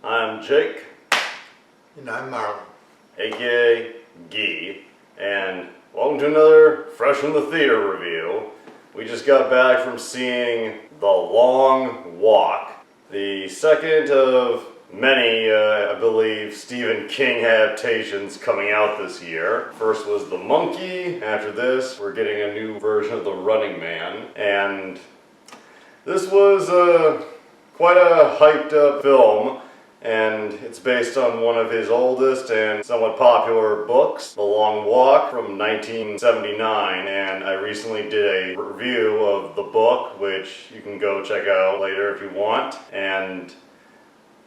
I'm Jake. And I'm Marlin. AKA Gee. And welcome to another Fresh from the Theater review. We just got back from seeing The Long Walk, the second of many, I believe, Stephen King adaptations coming out this year. First was The Monkey. After this, we're getting a new version of The Running Man. And this was quite a hyped up film. And it's based on one of his oldest and somewhat popular books, The Long Walk from 1979, and I recently did a review of the book, which you can go check out later if you want. And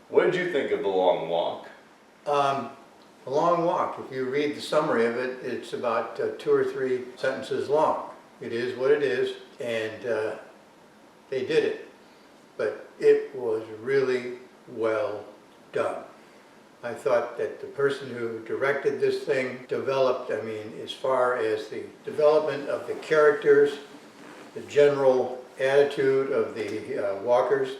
what did you think of The Long Walk? The Long Walk, if you read the summary of it, it's about 2 or 3 sentences long. It is what it is, and they did it. But it was really well done. I thought that the person who directed this thing developed, as far as the development of the characters, the general attitude of the walkers,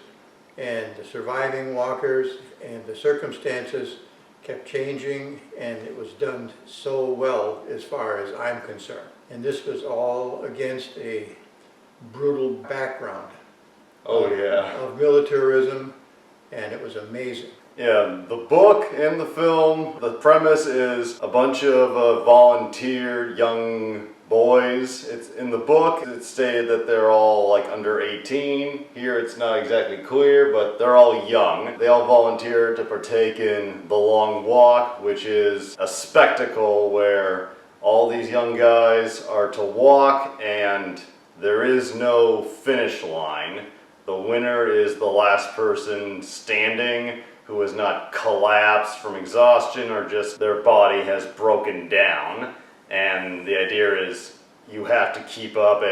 and the surviving walkers, and the circumstances kept changing, and it was done so well as far as I'm concerned. And this was all against a brutal background of militarism, and it was amazing. Yeah, the book and the film, the premise is a bunch of volunteer young boys. It's in the book, it's stated that they're all like under 18. Here it's not exactly clear, but they're all young. They all volunteer to partake in the Long Walk, which is a spectacle where all these young guys are to walk and there is no finish line. The winner is the last person standing who has not collapsed from exhaustion or just their body has broken down. And the idea is you have to keep up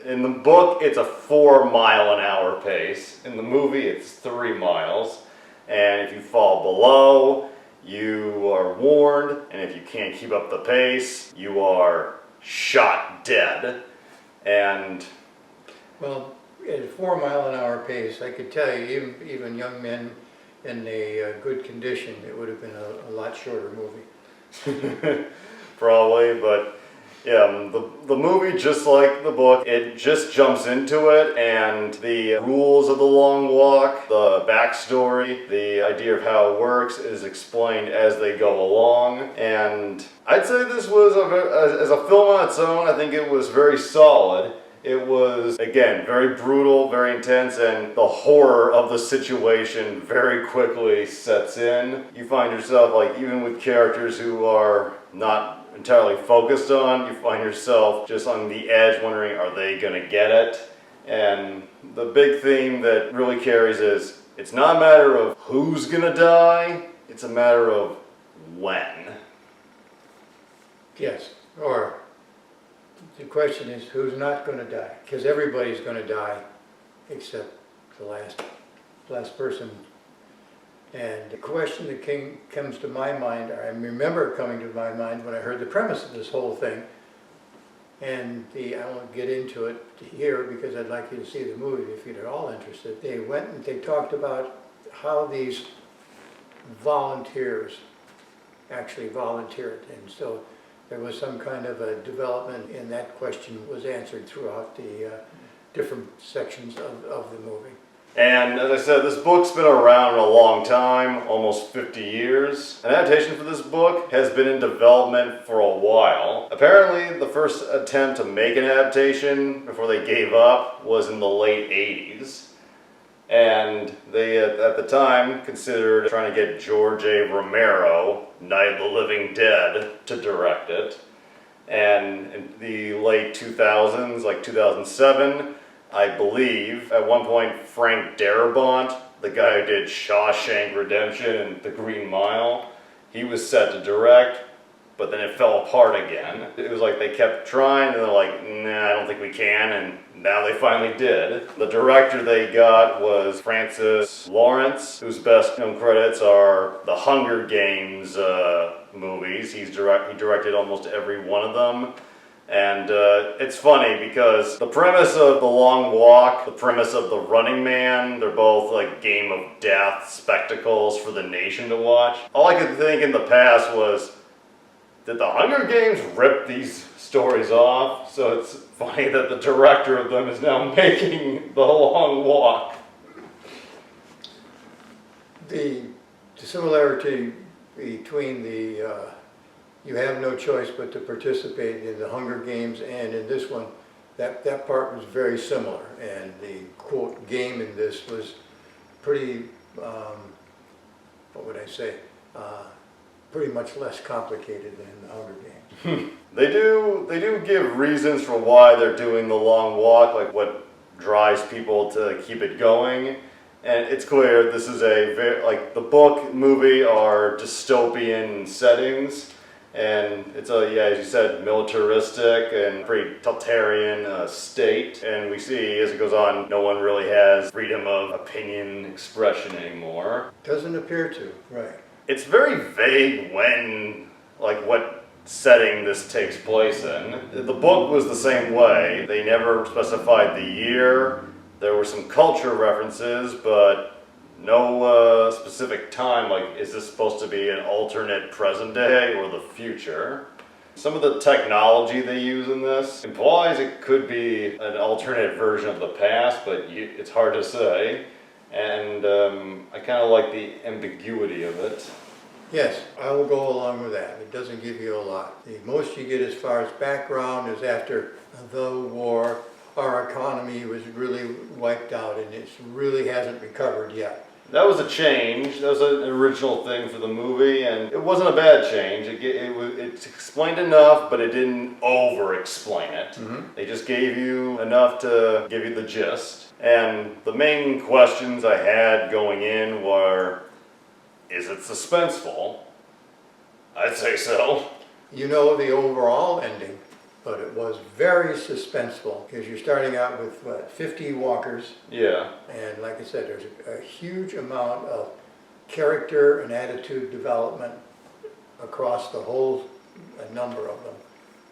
in the book it's a 4-mile-an-hour pace. In the movie it's 3 miles. And if you fall below, you are warned. And if you can't keep up the pace, you are shot dead. And well, at a 4-mile-an-hour pace, I could tell you, even young men in a good condition, it would have been a lot shorter movie. Probably, but yeah, the movie, just like the book, it just jumps into it, and the rules of the Long Walk, the backstory, the idea of how it works is explained as they go along. And I'd say this was, as a film on its own, I think it was very solid. It was, again, very brutal, very intense, and the horror of the situation very quickly sets in. You find yourself, like, even with characters who are not entirely focused on, you find yourself just on the edge wondering, are they going to get it? And the big theme that really carries is, it's not a matter of who's going to die, it's a matter of when. Yes, or the question is, who's not going to die? Because everybody's going to die, except the last person. And the question that comes to my mind, or I remember coming to my mind when I heard the premise of this whole thing, and I won't get into it here because I'd like you to see the movie if you're at all interested. They went and they talked about how these volunteers actually volunteered, and so there was some kind of a development, and that question was answered throughout the different sections of the movie. And as I said, this book's been around a long time, almost 50 years. An adaptation for this book has been in development for a while. Apparently, the first attempt to make an adaptation before they gave up was in the late 80s. And they, at the time, considered trying to get George A. Romero, Night of the Living Dead, to direct it. And in the late 2000s, like 2007, I believe, at one point, Frank Darabont, the guy who did Shawshank Redemption and The Green Mile, he was set to direct, but then it fell apart again. It was like they kept trying, and they're like, nah, I don't think we can, and now they finally did. The director they got was Francis Lawrence, whose best known credits are the Hunger Games movies. He directed almost every one of them. And it's funny because the premise of The Long Walk, the premise of The Running Man, they're both like game of death spectacles for the nation to watch. All I could think in the past was, did the Hunger Games rip these stories off? So it's funny that the director of them is now making The Long Walk. The similarity between the you have no choice but to participate in the Hunger Games and in this one, that part was very similar. And the quote game in this was pretty, what would I say, pretty much less complicated than the Hunger Games. They do give reasons for why they're doing The Long Walk, like what drives people to keep it going. And it's clear this is a very, like the book, movie are dystopian settings. And it's a, yeah, as you said, militaristic and pretty totalitarian state. And we see as it goes on, no one really has freedom of opinion expression anymore. Doesn't appear to, right. It's very vague when, like what setting this takes place in. The book was the same way. They never specified the year. There were some culture references, but no specific time, like is this supposed to be an alternate present day or the future? Some of the technology they use in this implies it could be an alternate version of the past, but it's hard to say. And I kind of like the ambiguity of it. Yes, I will go along with that. It doesn't give you a lot. The most you get as far as background is after the war, our economy was really wiped out and it really hasn't recovered yet. That was a change. That was an original thing for the movie, and it wasn't a bad change. It explained enough, but it didn't over-explain it. Mm-hmm. They just gave you enough to give you the gist. And the main questions I had going in were, is it suspenseful? I'd say so. You know the overall ending, but it was very suspenseful because you're starting out with, what, 50 walkers? Yeah. And like I said, there's a huge amount of character and attitude development across the whole number of them.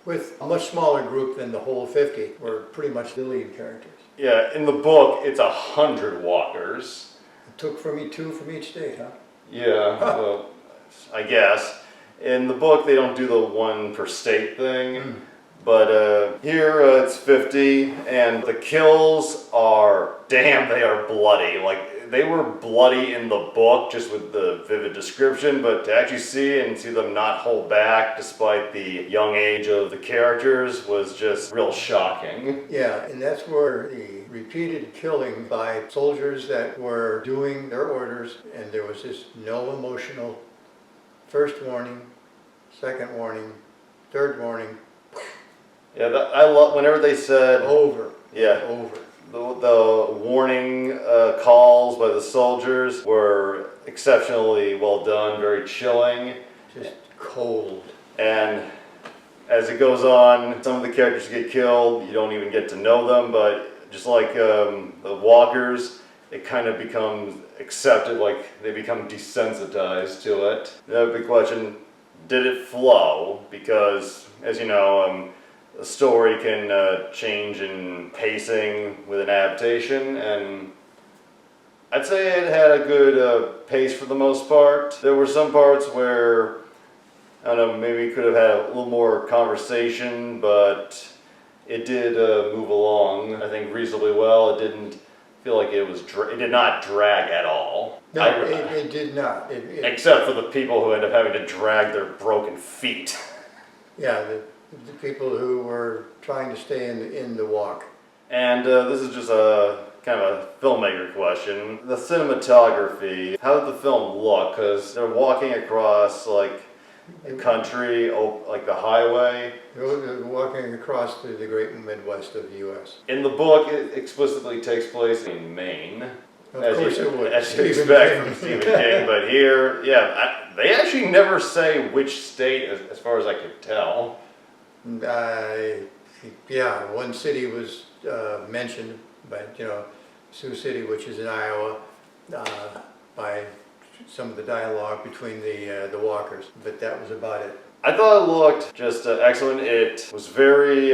With a much smaller group than the whole 50, were pretty much the lead characters. Yeah, in the book, it's 100 walkers. It took two from each state, huh? Yeah, well, I guess. In the book, they don't do the one per state thing. But here it's 50, and the kills are, damn, they are bloody. Like, they were bloody in the book, just with the vivid description, but to actually see them not hold back despite the young age of the characters was just real shocking. Yeah, and that's where the repeated killing by soldiers that were doing their orders, and there was just no emotional first warning, second warning, third warning. Yeah, I love whenever they said over. Yeah, over. The warning calls by the soldiers were exceptionally well done, very chilling, just cold. And as it goes on, some of the characters get killed. You don't even get to know them, but just like the walkers, it kind of becomes accepted, like they become desensitized to it. The big question: did it flow? Because, as you know, a story can change in pacing with an adaptation, and I'd say it had a good pace for the most part. There were some parts where, I don't know, maybe could have had a little more conversation, but it did move along, I think, reasonably well. It didn't feel like it did not drag at all. No, it did not. Except for the people who end up having to drag their broken feet. Yeah, the people who were trying to stay in the walk. And this is just a kind of a filmmaker question. The cinematography, how did the film look? Because they're walking across like a country, like the highway. They're walking across the great Midwest of the U.S. In the book, it explicitly takes place in Maine. Of course it would. As you expect from Stephen King. But here, yeah, they actually never say which state, as far as I could tell. Yeah, one city was mentioned, but Sioux City, which is in Iowa, by some of the dialogue between the walkers, but that was about it. I thought it looked just excellent. It was very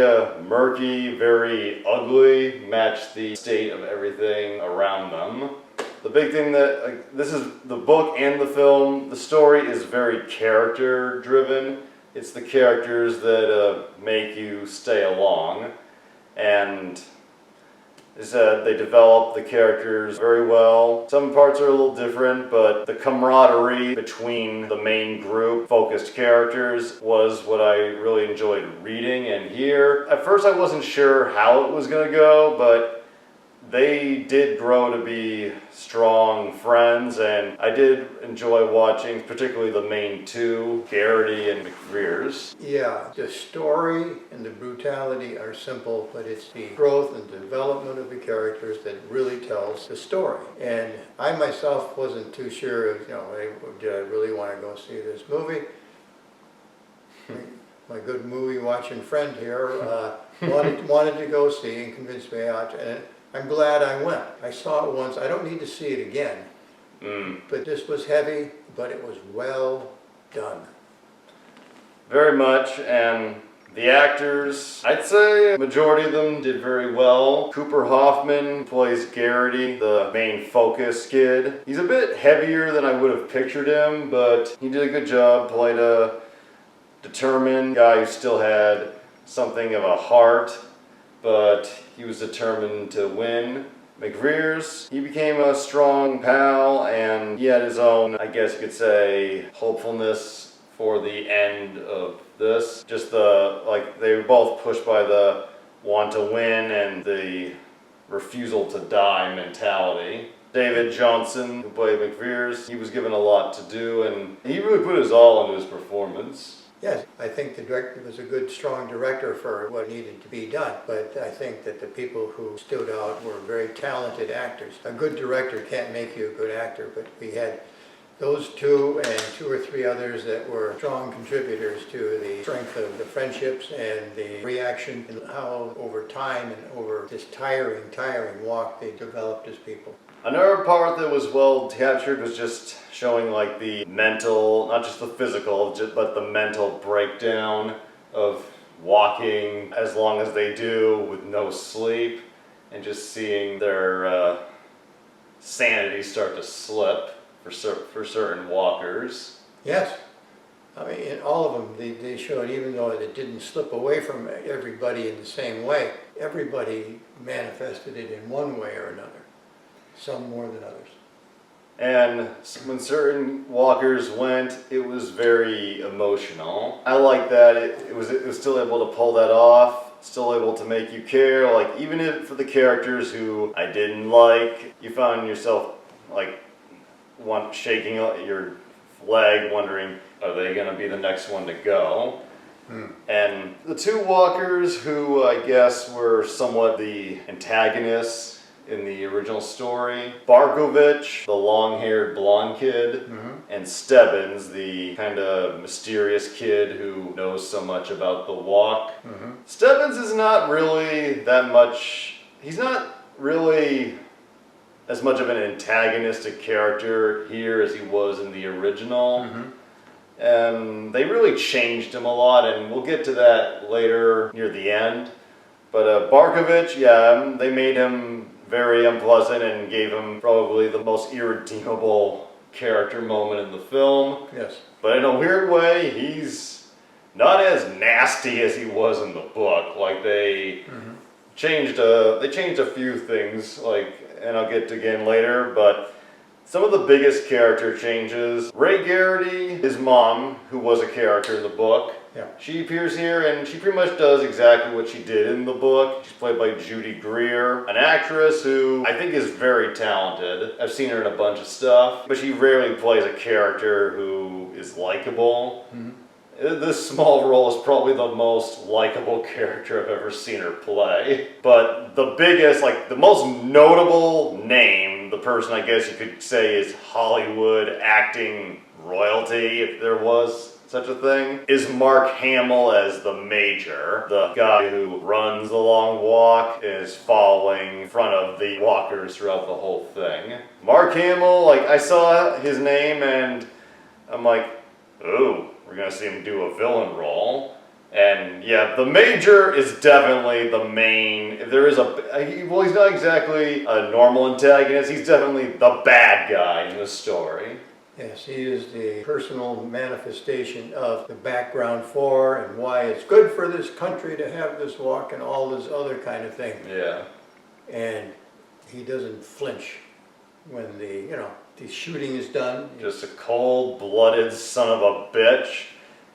murky, very ugly, matched the state of everything around them. The big thing that, this is the book and the film, the story is very character driven. It's the characters that make you stay along. And they develop the characters very well. Some parts are a little different, but the camaraderie between the main group, focused characters, was what I really enjoyed reading. And here, at first I wasn't sure how it was going to go, but they did grow to be strong friends, and I did enjoy watching, particularly the main two, Garrity and McVeers. Yeah, the story and the brutality are simple, but it's the growth and development of the characters that really tells the story. And I myself wasn't too sure of, did I really want to go see this movie? My good movie watching friend here wanted to go see and convinced me out, and I'm glad I went. I saw it once. I don't need to see it again. But this was heavy, but it was well done. Very much, and the actors, I'd say a majority of them did very well. Cooper Hoffman plays Garrity, the main focus kid. He's a bit heavier than I would have pictured him, but he did a good job. Played a determined guy who still had something of a heart, but he was determined to win. McVeers, he became a strong pal, and he had his own, I guess you could say, hopefulness for the end of this. Just they were both pushed by the want to win and the refusal to die mentality. David Johnson, who played McVeers, he was given a lot to do, and he really put his all into his performance. Yes, I think the director was a good, strong director for what needed to be done, but I think that the people who stood out were very talented actors. A good director can't make you a good actor, but we had those two and two or three others that were strong contributors to the strength of the friendships and the reaction and how over time and over this tiring walk they developed as people. Another part that was well captured was just showing like the mental, not just the physical, but the mental breakdown of walking as long as they do with no sleep, and just seeing their sanity start to slip for certain walkers. Yes. I mean, in all of them, they showed, even though it didn't slip away from everybody in the same way, everybody manifested it in one way or another. Some more than others. And when certain walkers went, it was very emotional. I like that it was still able to pull that off, still able to make you care. Like, even if for the characters who I didn't like, you found yourself like shaking your leg, wondering, are they going to be the next one to go? And the two walkers who I guess were somewhat the antagonists in the original story, Barkovich, the long-haired blonde kid, and Stebbins, the kind of mysterious kid who knows so much about the walk. Stebbins is not really that much, he's not really as much of an antagonistic character here as he was in the original. And they really changed him a lot, and we'll get to that later near the end. But Barkovich, yeah, they made him very unpleasant and gave him probably the most irredeemable character moment in the film. Yes. But in a weird way, he's not as nasty as he was in the book. Like they changed a few things, and I'll get to again later, but some of the biggest character changes. Ray Garrity, his mom, who was a character in the book, she appears here and she pretty much does exactly what she did in the book. She's played by Judy Greer, an actress who I think is very talented. I've seen her in a bunch of stuff, but she rarely plays a character who is likable. This small role is probably the most likable character I've ever seen her play. But the biggest, the most notable name, the person I guess you could say is Hollywood acting royalty, if there was such a thing, is Mark Hamill as the Major, the guy who runs the long walk and is following in front of the walkers throughout the whole thing. Mark Hamill, I saw his name and I'm like, ooh, we're going to see him do a villain role. And yeah, the Major is definitely the main. If there is well, he's not exactly a normal antagonist. He's definitely the bad guy in the story. Yes, he is the personal manifestation of the background for and why it's good for this country to have this walk and all this other kind of thing. Yeah. And he doesn't flinch when the shooting is done. Just a cold-blooded son of a bitch.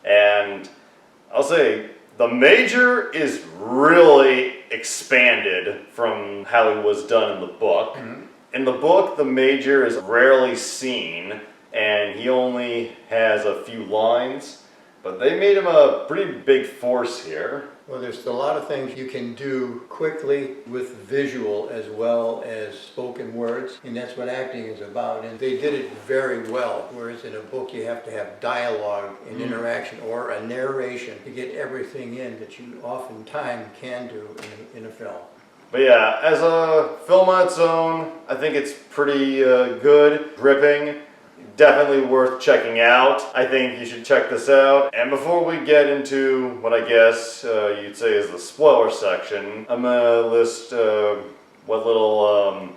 And I'll say, the Major is really expanded from how he was done in the book. Mm-hmm. In the book, the Major is rarely seen, and he only has a few lines, but they made him a pretty big force here. Well, there's a lot of things you can do quickly with visual as well as spoken words, and that's what acting is about, and they did it very well, whereas in a book you have to have dialogue and interaction or a narration to get everything in that you oftentimes can do in a film. But yeah, as a film on its own, I think it's pretty good, gripping. Definitely worth checking out. I think you should check this out. And before we get into what I guess you'd say is the spoiler section, I'm gonna list what little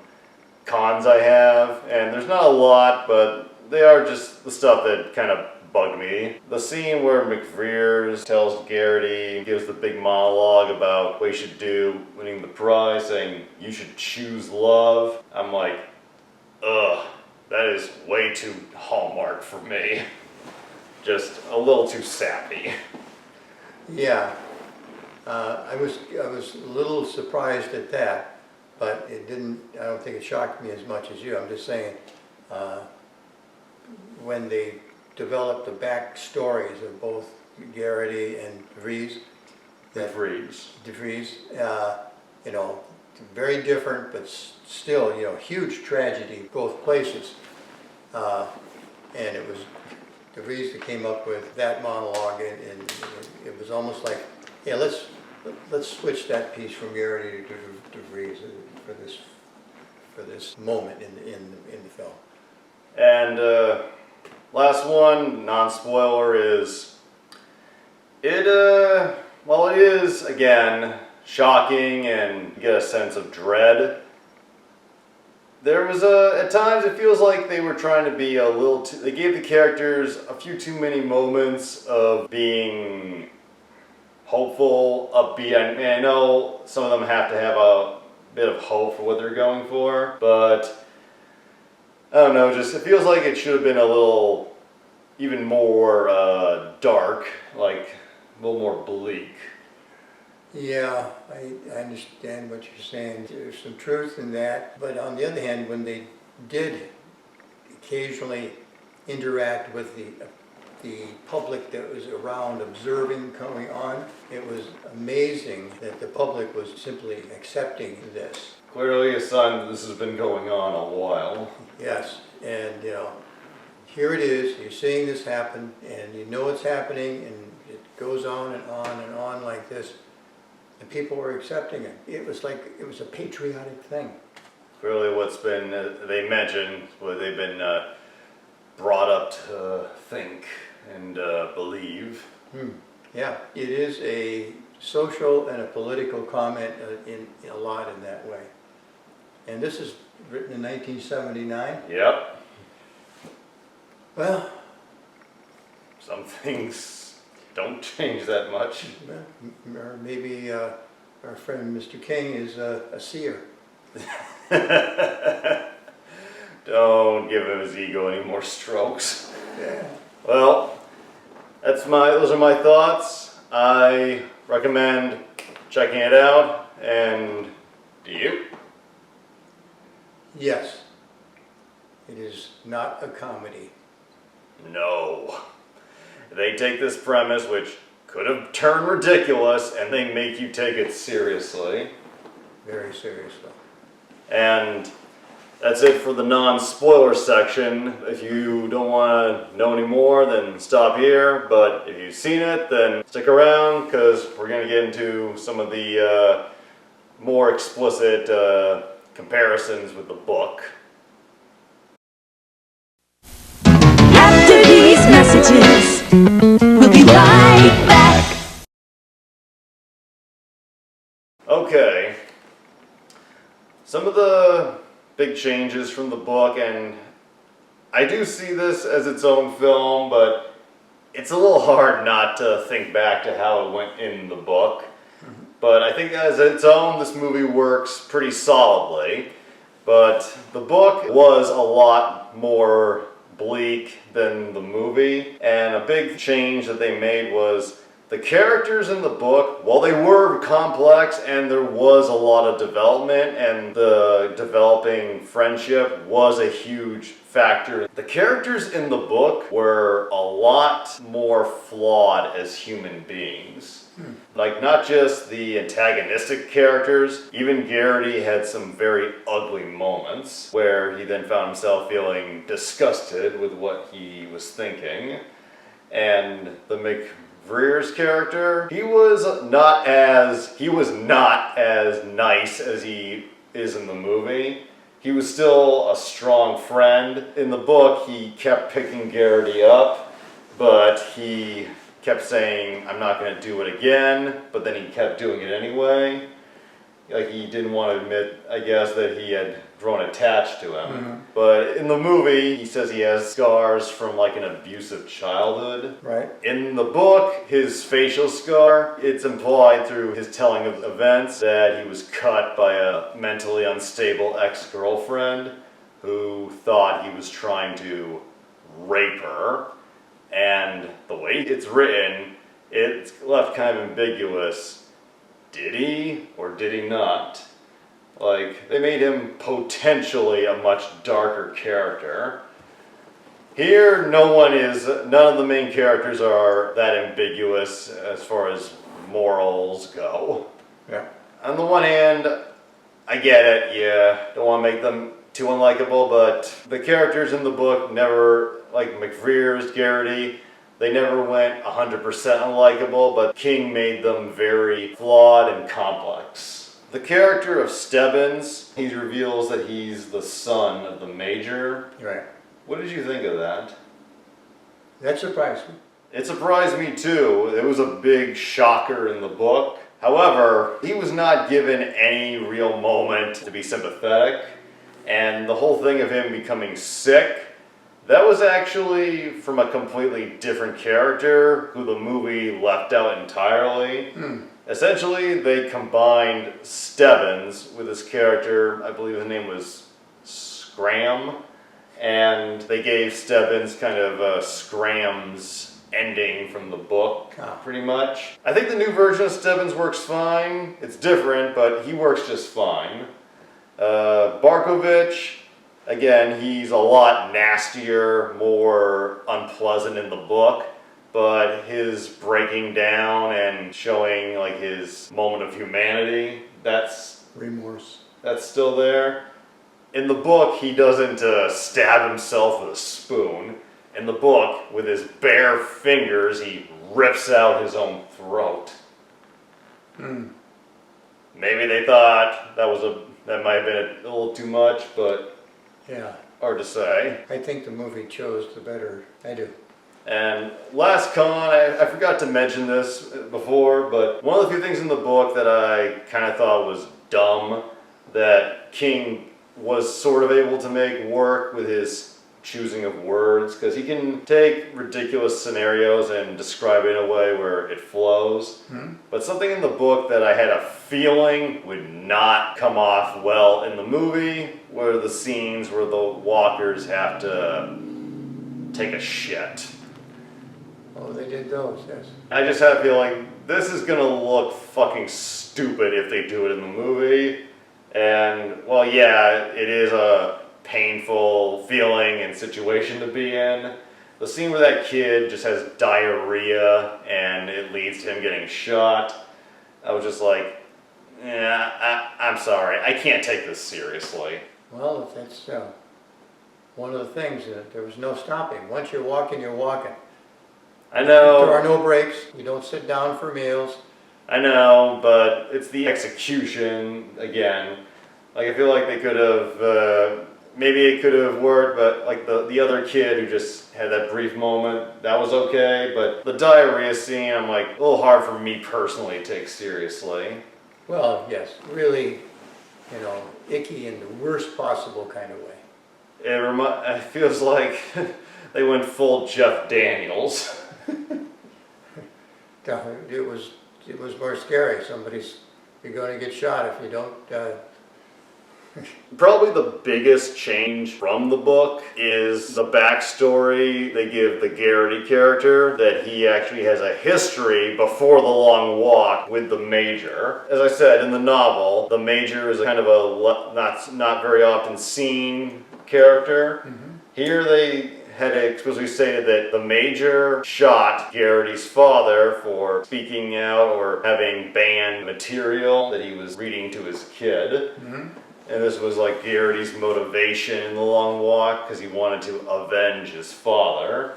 cons I have. And there's not a lot, but they are just the stuff that kind of bugged me. The scene where McVeers tells Garrity, gives the big monologue about what he should do winning the prize, saying, "You should choose love." I'm like, ugh. That is way too Hallmark for me. Just a little too sappy. Yeah, I was a little surprised at that, but it didn't. I don't think it shocked me as much as you. I'm just saying, when they developed the backstories of both Garrity and DeVries, very different, but still, huge tragedy both places. And it was DeVries that came up with that monologue, and it was almost like, yeah, let's switch that piece from Garrity to DeVries for this moment in the film. And last one, non-spoiler, is it is again shocking and you get a sense of dread. There was at times it feels like they were trying to be a little too, they gave the characters a few too many moments of being hopeful, upbeat. I know some of them have to have a bit of hope for what they're going for, but I don't know, just it feels like it should have been a little even more dark, like a little more bleak. Yeah, I understand what you're saying. There's some truth in that, but on the other hand, when they did occasionally interact with the public that was around observing going on, it was amazing that the public was simply accepting this. Clearly a sign that this has been going on a while. Yes, and here it is, you're seeing this happen, and you know it's happening, and it goes on and on and on like this. And people were accepting it. It was like, it was a patriotic thing. Clearly what's been, they mentioned, what they've been brought up to think and believe. Yeah, it is a social and a political comment in a lot in that way. And this is written in 1979. Yep. Well, some things don't change that much. Or maybe our friend Mr. King is a seer. Don't give him his ego any more strokes. Yeah. Well, those are my thoughts. I recommend checking it out. And do you? Yes. It is not a comedy. No. They take this premise, which could have turned ridiculous, and they make you take it seriously. Very seriously. And that's it for the non-spoiler section. If you don't want to know any more, then stop here. But if you've seen it, then stick around, because we're going to get into some of the more explicit comparisons with the book. After these messages, Some of the big changes from the book, and I do see this as its own film, but it's a little hard not to think back to how it went in the book. But I think as its own, this movie works pretty solidly. But the book was a lot more bleak than the movie, and a big change that they made was the characters in the book, while they were complex and there was a lot of development and the developing friendship was a huge factor, the characters in the book were a lot more flawed as human beings. Like, not just the antagonistic characters, even Garrity had some very ugly moments where he then found himself feeling disgusted with what he was thinking. And the McVrear's character, he was not as nice as he is in the movie. He was still a strong friend. In the book, he kept picking Garrity up, but he kept saying, I'm not going to do it again, but then he kept doing it anyway. Like, he didn't want to admit, I guess, that he had grown attached to him. But in the movie, he says he has scars from like an abusive childhood. Right. In the book, his facial scar, it's implied through his telling of events that he was cut by a mentally unstable ex-girlfriend who thought he was trying to rape her. And the way it's written, it's left kind of ambiguous. Did he or did he not? Like, they made him potentially a much darker character. Here, none of the main characters are that ambiguous as far as morals go. Yeah. On the one hand, I get it, yeah, don't want to make them too unlikable, but the characters in the book never, like McVrear's, Garrity, they never went 100% unlikable, but King made them very flawed and complex. The character of Stebbins, he reveals that he's the son of the Major. Right. What did you think of that? That surprised me. It surprised me too. It was a big shocker in the book. However, he was not given any real moment to be sympathetic. And the whole thing of him becoming sick, that was actually from a completely different character who the movie left out entirely. Essentially, they combined Stebbins with his character, I believe his name was Scram, and they gave Stebbins kind of a Scram's ending from the book, pretty much. I think the new version of Stebbins works fine. It's different, but he works just fine. Barkovich, again, he's a lot nastier, more unpleasant in the book, but his breaking down and showing like his moment of humanity, that's Remorse. That's still there. In the book, he doesn't stab himself with a spoon. In the book, with his bare fingers, he rips out his own throat. Maybe they thought that might have been a little too much, but Yeah. hard to say. I think the movie chose the better. I do. And last con, I forgot to mention this before, but one of the few things in the book that I kind of thought was dumb, that King was sort of able to make work with his choosing of words, because he can take ridiculous scenarios and describe it in a way where it flows. But something in the book that I had a feeling would not come off well in the movie were the scenes where the walkers have to take a shit. Oh, they did those, yes. I just had a feeling this is gonna look fucking stupid if they do it in the movie. And, well, yeah, it is a painful feeling and situation to be in. The scene where that kid just has diarrhea and it leads to him getting shot, I was just like, I'm sorry, I can't take this seriously. Well, that's one of the things. There was no stopping. Once you're walking, you're walking. I know. There are no breaks. You don't sit down for meals. I know, but it's the execution again. Like, I feel like they could have, maybe it could have worked, but like the other kid who just had that brief moment, that was okay. But the diarrhea scene, I'm like, a little hard for me personally to take seriously. Well, yes, really, you know, icky in the worst possible kind of way. It feels like they went full Jeff Daniels. It was more scary. You're going to get shot if you don't. Probably the biggest change from the book is the backstory they give the Garrity character, that he actually has a history before the long walk with the Major. As I said, in the novel, the Major is kind of a not very often seen character. Mm-hmm. Here they had explicitly stated that the Major shot Garrity's father for speaking out or having banned material that he was reading to his kid. Mm-hmm. And this was like Garrity's motivation in the long walk because he wanted to avenge his father.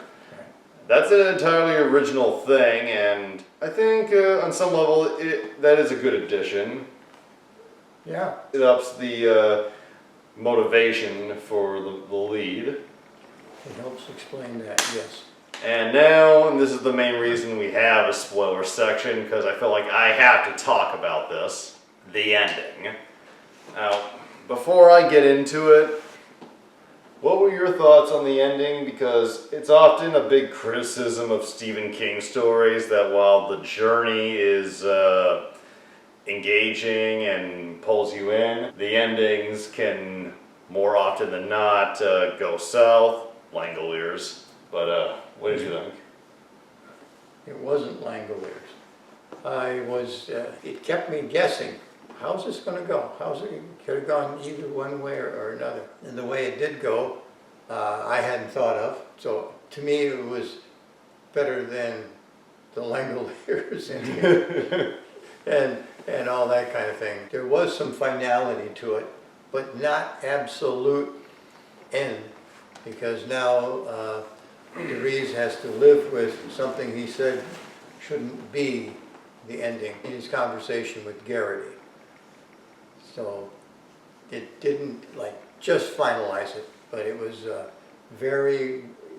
That's an entirely original thing, and I think on some level that is a good addition. Yeah. It ups the motivation for the lead. It helps explain that, yes. And now, and this is the main reason we have a spoiler section, because I feel like I have to talk about this, the ending. Now, before I get into it, what were your thoughts on the ending? Because it's often a big criticism of Stephen King stories that while the journey is engaging and pulls you in, the endings can more often than not go south. Langoliers. But what did you think? It wasn't Langoliers. It kept me guessing. How's this going to go? It could have gone either one way or another. And the way it did go, I hadn't thought of. So to me, it was better than the Langoliers and all that kind of thing. There was some finality to it, but not absolute end, because now DeVries has to live with something he said shouldn't be the ending in his conversation with Garrity. So it didn't just finalize it, but it was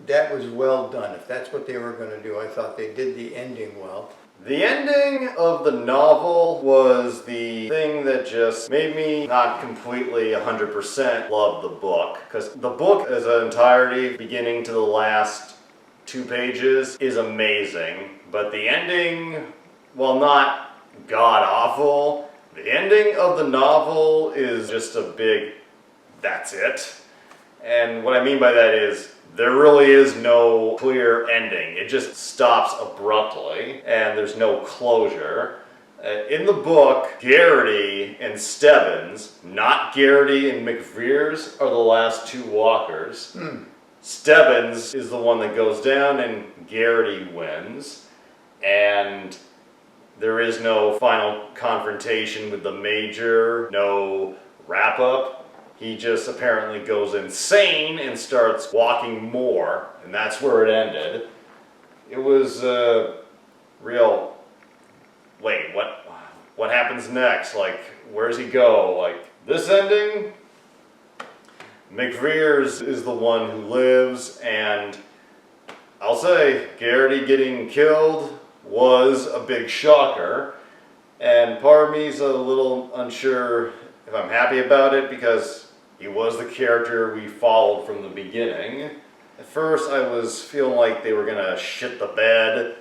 that was well done. If that's what they were going to do, I thought they did the ending well. The ending of the novel was the thing that just made me not completely 100% love the book. Because the book as an entirety, beginning to the last 2 pages, is amazing. But the ending, while not god-awful, the ending of the novel is just a big, that's it. And what I mean by that is, there really is no clear ending. It just stops abruptly, and there's no closure. In the book, Garrity and Stebbins, not Garrity and McVeers, are the last 2 walkers. Stebbins is the one that goes down, and Garrity wins. And there is no final confrontation with the Major, no wrap-up. He just apparently goes insane and starts walking more, and that's where it ended. It was real, wait, what happens next? Where does he go? This ending? McVeers is the one who lives, and I'll say, Garrity getting killed was a big shocker, and part of me is a little unsure if I'm happy about it, because he was the character we followed from the beginning. At first I was feeling like they were gonna shit the bed,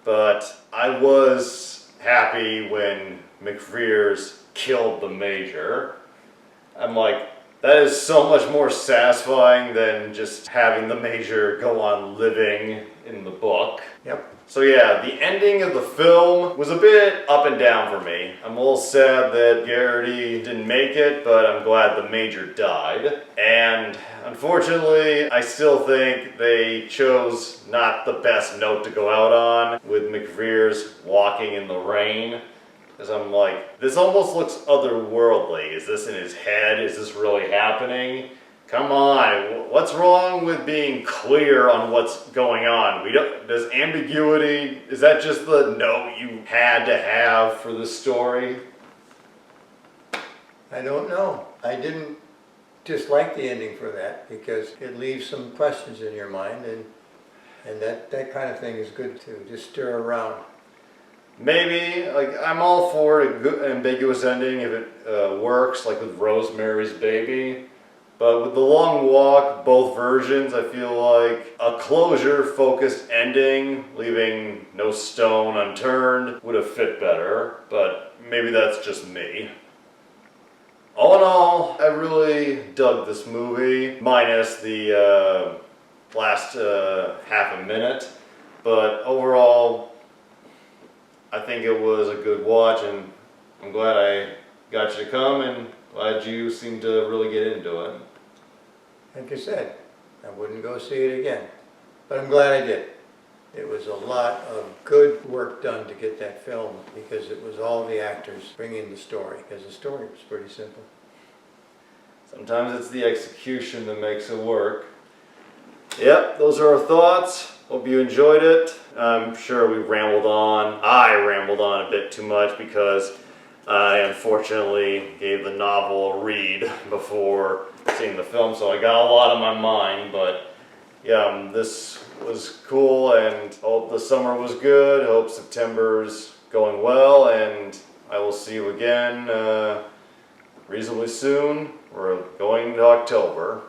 but I was happy when McVeers killed the Major. I'm like, that is so much more satisfying than just having the Major go on living in the book. Yep. So yeah, the ending of the film was a bit up and down for me. I'm a little sad that Garrity didn't make it, but I'm glad the Major died. And unfortunately, I still think they chose not the best note to go out on, with McVeers walking in the rain. Because I'm like, this almost looks otherworldly. Is this in his head? Is this really happening? Come on, what's wrong with being clear on what's going on? Does ambiguity, is that just the note you had to have for the story? I don't know. I didn't dislike the ending for that, because it leaves some questions in your mind, and that kind of thing is good to just stir around. maybe, like, I'm all for a good ambiguous ending if it works, like with Rosemary's Baby. But with The Long Walk, both versions, I feel like a closure-focused ending, leaving no stone unturned, would have fit better. But maybe that's just me. All in all, I really dug this movie, minus the last half a minute. But overall, I think it was a good watch, and I'm glad I got you to come, and glad you seemed to really get into it. Like I said, I wouldn't go see it again, but I'm glad I did. It was a lot of good work done to get that film, because it was all the actors bringing the story, because the story was pretty simple. Sometimes it's the execution that makes it work. Yep, those are our thoughts. Hope you enjoyed it. I'm sure we rambled on. I rambled on a bit too much because I unfortunately gave the novel a read before seeing the film, so I got a lot on my mind. But yeah, this was cool, and hope the summer was good. Hope September's going well, and I will see you again reasonably soon. We're going to October.